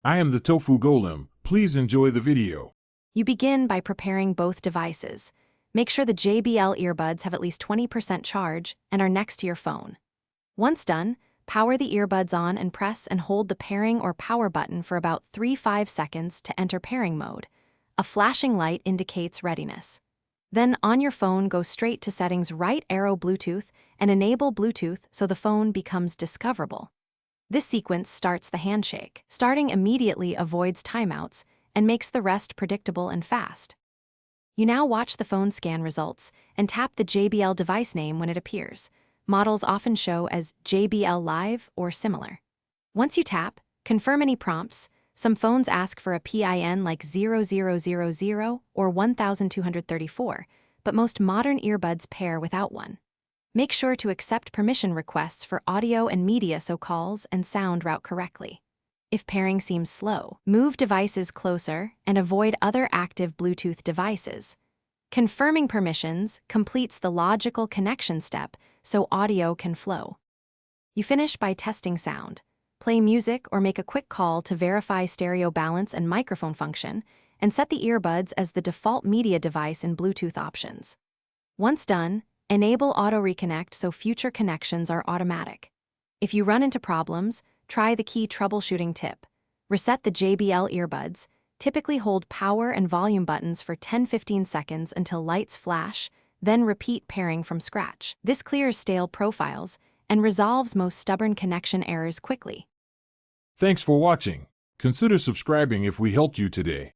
I am the Tofu Golem. Please enjoy the video. You begin by preparing both devices. Make sure the JBL earbuds have at least 20% charge and are next to your phone. Once done, power the earbuds on and press and hold the pairing or power button for about 3-5 seconds to enter pairing mode. A flashing light indicates readiness. Then on your phone, go straight to settings, right arrow Bluetooth, and enable Bluetooth so the phone becomes discoverable. This sequence starts the handshake. Starting immediately avoids timeouts and makes the rest predictable and fast. You now watch the phone scan results and tap the JBL device name when it appears. Models often show as JBL Live or similar. Once you tap, confirm any prompts. Some phones ask for a PIN like 0000 or 1234, but most modern earbuds pair without one. Make sure to accept permission requests for audio and media so calls and sound route correctly. If pairing seems slow, move devices closer and avoid other active Bluetooth devices. Confirming permissions completes the logical connection step so audio can flow. You finish by testing sound. Play music or make a quick call to verify stereo balance and microphone function, and set the earbuds as the default media device in Bluetooth options. Once done, enable auto reconnect so future connections are automatic. If you run into problems, try the key troubleshooting tip. Reset the JBL earbuds. Typically hold power and volume buttons for 10-15 seconds until lights flash, then repeat pairing from scratch. This clears stale profiles and resolves most stubborn connection errors quickly. Thanks for watching. Consider subscribing if we helped you today.